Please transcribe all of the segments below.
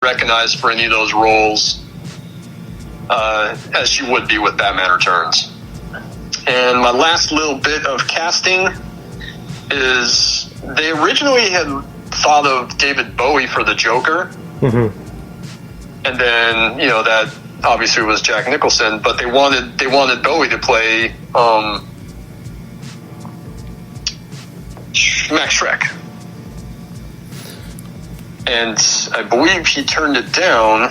recognized for any of those roles as she would be with Batman Returns. And my last little bit of casting is they originally had thought of David Bowie for the Joker. Mm-hmm. And then, that obviously was Jack Nicholson, but they wanted Bowie to play Max Schreck. And I believe he turned it down.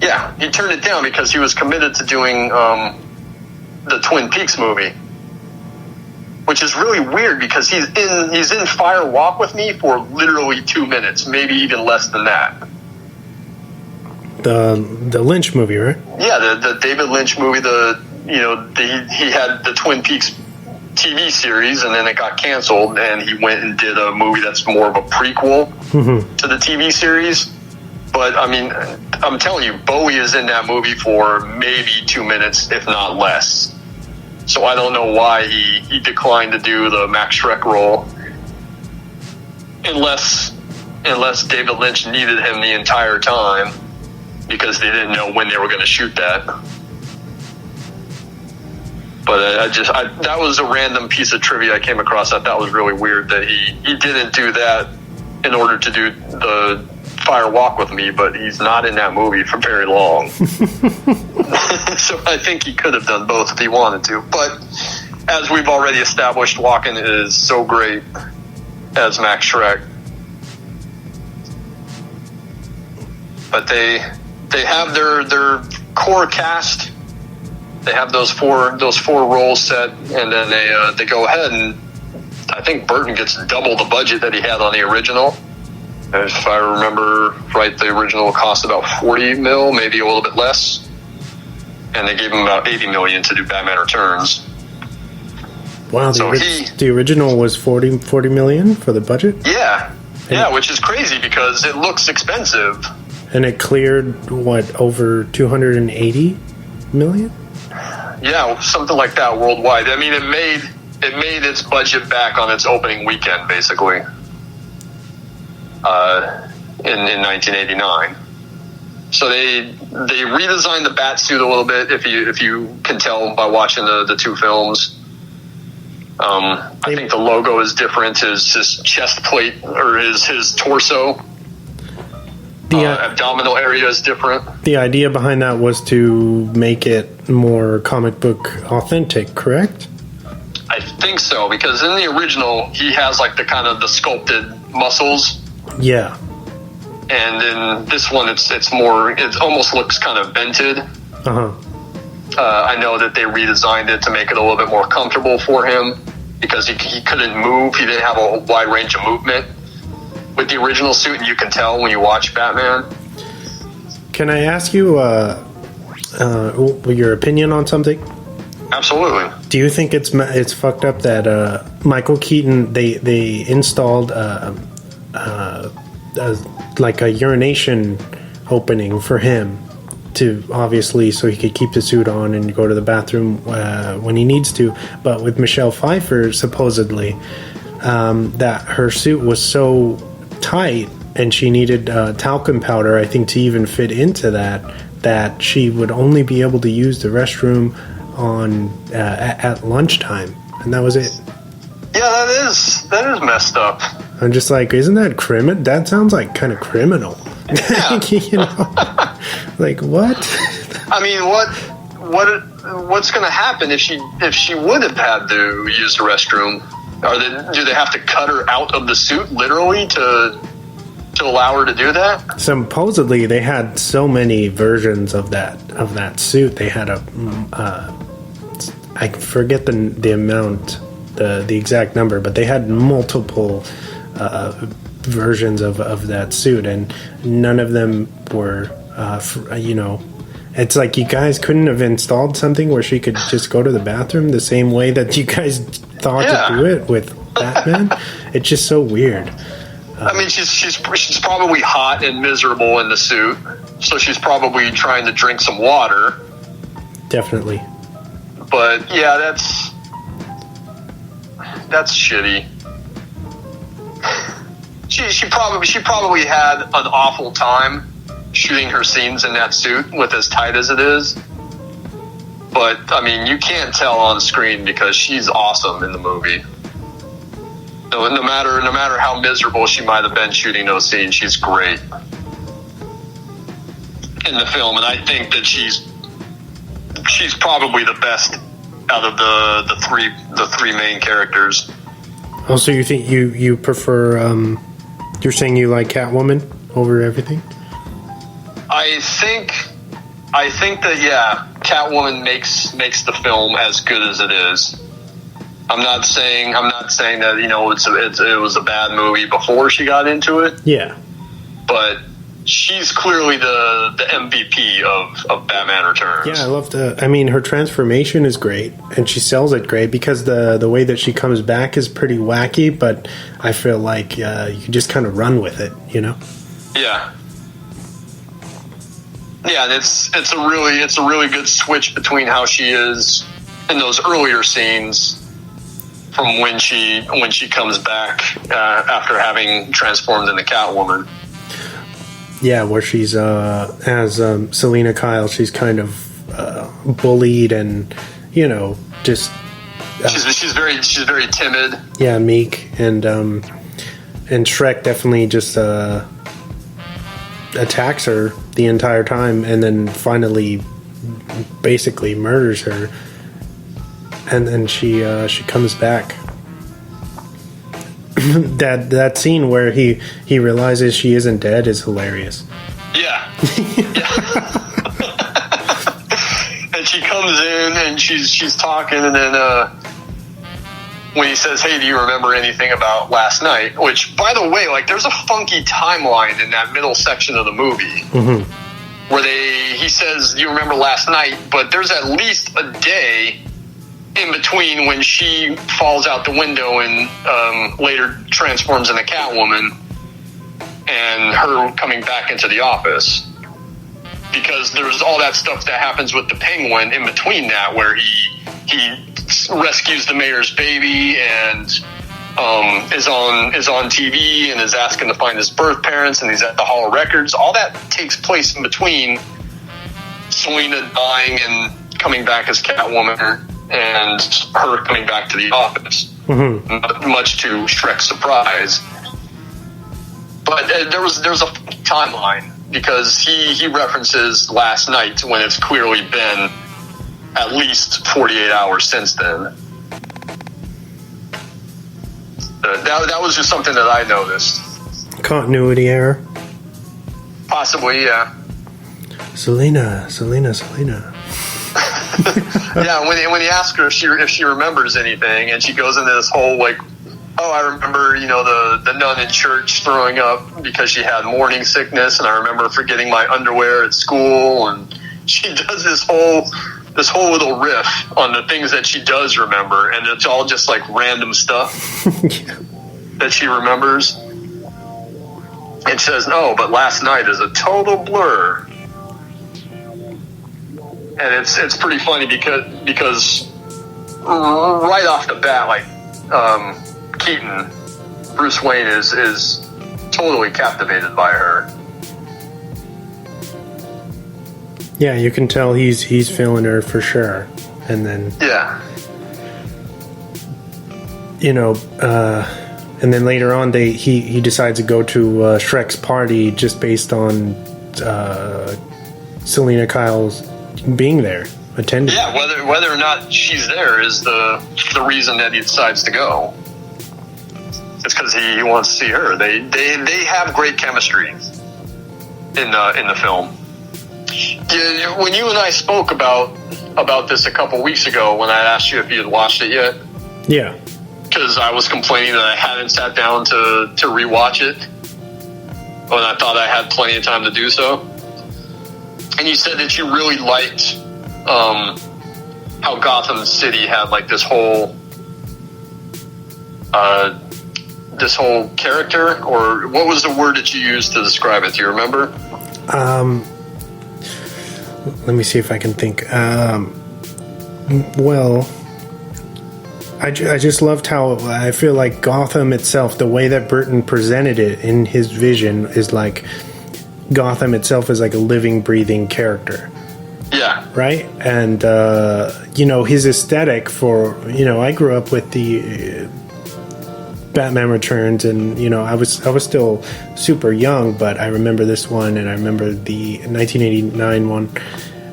Yeah, he turned it down because he was committed to doing the Twin Peaks movie, which is really weird because he's in Fire Walk with Me for literally 2 minutes, maybe even less than that. The Lynch movie, right? Yeah, the David Lynch movie. He had the Twin Peaks TV series, and then it got canceled, and he went and did a movie that's more of a prequel to the TV series. But, I mean, I'm telling you, Bowie is in that movie for maybe 2 minutes, if not less. So I don't know why he declined to do the Max Schreck role, unless David Lynch needed him the entire time, because they didn't know when they were going to shoot that. But that was a random piece of trivia I came across. I thought was really weird that he didn't do that in order to do the Fire Walk with Me, but he's not in that movie for very long. So I think he could have done both if he wanted to. But as we've already established, Walken is so great as Max Schreck. But they have their core cast. They have those four roles set, and then they go ahead and I think Burton gets double the budget that he had on the original. If I remember right, the original cost about $40 million, maybe a little bit less, and they gave him about $80 million to do Batman Returns. Wow, the original was $40 million for the budget? Yeah, which is crazy because it looks expensive. And it cleared, over $280 million? Yeah, something like that worldwide. I mean, it made its budget back on its opening weekend, basically, in 1989. So they redesigned the bat suit a little bit, if you can tell by watching the two films. I think the logo is different. His chest plate, or his torso, abdominal area is different. The idea behind that was to make it more comic book authentic, correct? I think so, because in the original, he has like the kind of the sculpted muscles. Yeah. And in this one, it almost looks kind of vented. Uh-huh. I know that they redesigned it to make it a little bit more comfortable for him because he couldn't move. He didn't have a wide range of movement with the original suit, and you can tell when you watch Batman. Can I ask you your opinion on something? Absolutely. Do you think it's fucked up that Michael Keaton, they installed like a urination opening for him to, obviously, so he could keep the suit on and go to the bathroom when he needs to, but with Michelle Pfeiffer, supposedly, that her suit was so tight and she needed talcum powder, I think, to even fit into that she would only be able to use the restroom at lunchtime, and that was it. Yeah, that is messed up. I'm just like, isn't that criminal? That sounds like kind of criminal. Yeah. Like what? I mean, what's going to happen if she would have had to use the restroom? Do they have to cut her out of the suit literally to allow her to do that? Supposedly, they had so many versions of that suit. They had I forget the amount, the exact number, but they had multiple versions of that suit, and none of them were, it's like you guys couldn't have installed something where she could just go to the bathroom the same way that you guys thought to do it with Batman. It's just so weird. I mean, she's probably hot and miserable in the suit, so she's probably trying to drink some water. Definitely. But yeah, that's shitty. she probably had an awful time shooting her scenes in that suit with as tight as it is. But I mean, you can't tell on screen because she's awesome in the movie. No matter how miserable she might have been shooting those scenes, she's great in the film, and I think that she's probably the best out of the three main characters. Oh, so you think you prefer? You're saying you like Catwoman over everything? I think that Catwoman makes the film as good as it is. I'm not saying that it was a bad movie before she got into it. Yeah, but she's clearly the MVP of Batman Returns. Yeah, I love I mean, her transformation is great, and she sells it great because the way that she comes back is pretty wacky. But I feel like you can just kind of run with it, you know? Yeah. Yeah, and it's a really good switch between how she is in those earlier scenes from when she comes back after having transformed into Catwoman. Yeah, where she's as Selina Kyle, she's kind of bullied and just she's very timid. Yeah, meek, and Shrek definitely just attacks her the entire time, and then finally basically murders her, and then she comes back. that scene where he realizes she isn't dead is hilarious. Yeah. And she comes in and she's talking, and then when he says, "Hey, do you remember anything about last night?" Which, by the way, like, there's a funky timeline in that middle section of the movie where he says, "Do you remember last night?" But there's at least a day in between when she falls out the window and later transforms into Catwoman, and her coming back into the office, because there's all that stuff that happens with the Penguin in between that, where he rescues the mayor's baby and is on TV and is asking to find his birth parents, and he's at the Hall of Records. All that takes place in between Selina dying and coming back as Catwoman, and her coming back to the office, much to Shrek's surprise. But there's a timeline, because he references last night when it's clearly been at least 48 hours since then. That was just something that I noticed. Continuity error? Possibly, yeah. Selina. Yeah, when he asks her if she remembers anything, and she goes into this whole, like, "Oh, I remember, the nun in church throwing up because she had morning sickness, and I remember forgetting my underwear at school," and she does this whole little riff on the things that she does remember, and it's all just like random stuff that she remembers. It says, "No, but last night is a total blur." And it's pretty funny because right off the bat, like, Keaton, Bruce Wayne is totally captivated by her. Yeah, you can tell he's feeling her for sure. And then and then later on he decides to go to Shrek's party just based on Selina Kyle's being there, attending. Yeah, whether or not she's there is the reason that he decides to go. It's because he wants to see her. They have great chemistry in the film. Yeah, when you and I spoke about this a couple weeks ago, when I asked you if you had watched it yet. Yeah. Because I was complaining that I hadn't sat down to rewatch it when I thought I had plenty of time to do so. And you said that you really liked how Gotham City had, like, this whole character, or what was the word that you used to describe it? Do you remember? Let me see if I can think. Well, I just loved how I feel like Gotham itself, the way that Burton presented it in his vision, is like Gotham itself is like a living, breathing character. Yeah. Right? And, his aesthetic for, I grew up with the Batman Returns, and, I was still super young, but I remember this one, and I remember the 1989 one,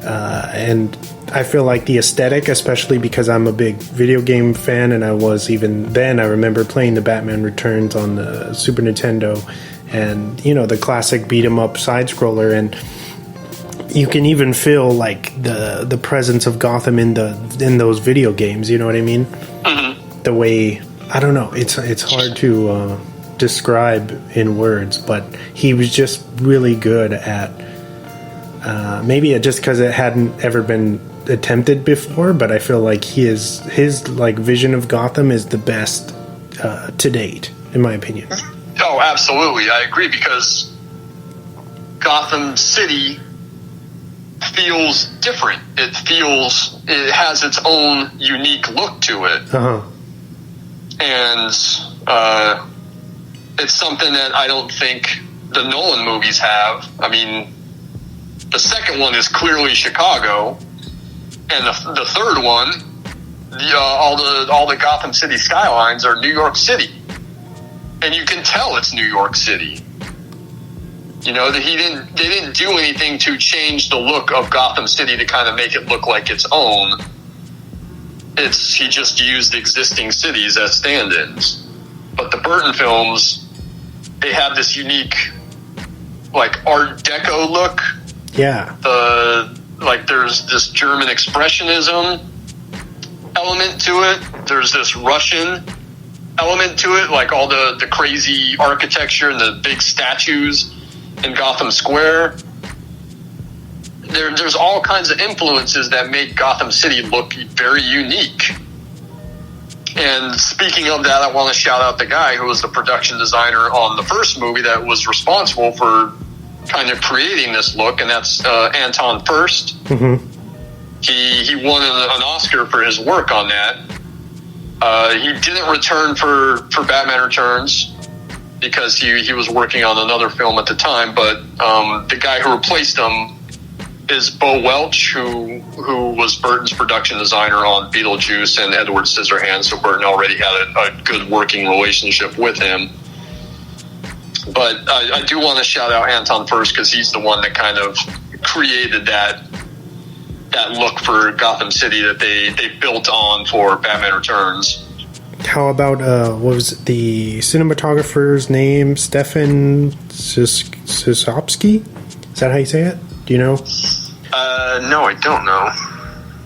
and I feel like the aesthetic, especially because I'm a big video game fan, and I was even then, I remember playing the Batman Returns on the Super Nintendo, and, the classic beat-em-up side-scroller, and you can even feel like the presence of Gotham in those video games. You know what I mean? Mm-hmm. The way, I don't know. It's hard to describe in words, but he was just really good at. Maybe just because it hadn't ever been attempted before, but I feel like his like vision of Gotham is the best to date, in my opinion. Oh, absolutely, I agree, because Gotham City feels different. It has its own unique look to it. Uh-huh. And it's something that I don't think the Nolan movies have. I mean, the second one is clearly Chicago, and the third one, all the Gotham City skylines are New York City, and you can tell it's New York City. They didn't do anything to change the look of Gotham City to kind of make it look like its own. He just used existing cities as stand-ins. But the Burton films, they have this unique, like, Art Deco look. Yeah. There's this German expressionism element to it. There's this Russian element to it, like all the crazy architecture and the big statues in Gotham Square. There's all kinds of influences that make Gotham City look very unique. And speaking of that, I want to shout out the guy who was the production designer on the first movie that was responsible for kind of creating this look, and that's Anton Furst. Mm-hmm. He won an Oscar for his work on that. He didn't return for Batman Returns, because he was working on another film at the time, but the guy who replaced him is Bo Welch, who was Burton's production designer on Beetlejuice and Edward Scissorhands, so Burton already had a good working relationship with him. But I do want to shout out Anton Furst, because he's the one that kind of created that look for Gotham City that they built on for Batman Returns. How about, what was the cinematographer's name? Stefan Sisopsky? Is that how you say it? Do you know? No, I don't know.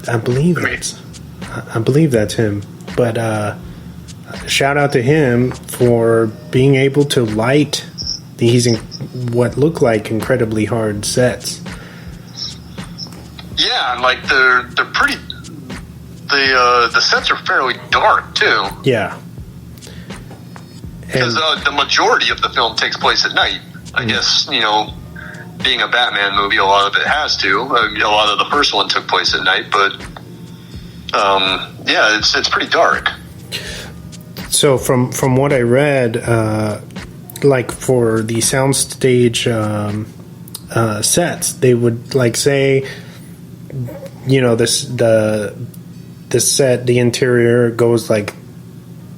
I believe that's him. But shout out to him for being able to light these what look like incredibly hard sets. Yeah, like they're pretty. The sets are fairly dark too. Yeah, because the majority of the film takes place at night. I guess being a Batman movie, a lot of it has to. A lot of the first one took place at night, but yeah, it's pretty dark. So from what I read, like for the soundstage sets, they would like say, the set, the interior goes like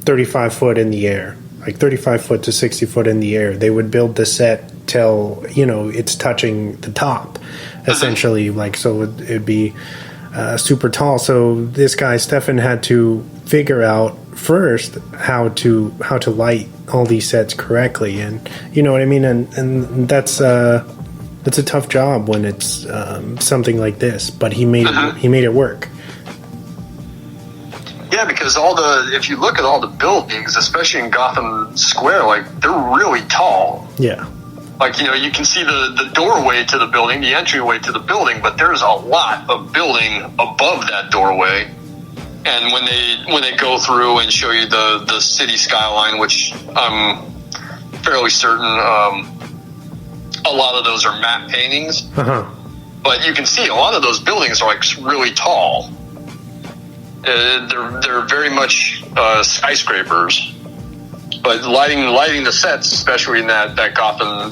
35 foot in the air, like 35 foot to 60 foot in the air. They would build the set till it's touching the top, essentially. Like, so it'd be super tall. So this guy Stefan had to figure out first how to light all these sets correctly, and you know what I mean. And that's a tough job when it's something like this. But he made it work. Yeah, because if you look at all the buildings, especially in Gotham Square, like they're really tall. Yeah. Like, you can see the doorway to the building, the entryway to the building, but there's a lot of building above that doorway. And when they go through and show you the city skyline, which I'm fairly certain a lot of those are matte paintings. Uh-huh. But you can see a lot of those buildings are like really tall. they're very much skyscrapers, but lighting the sets, especially in that Gotham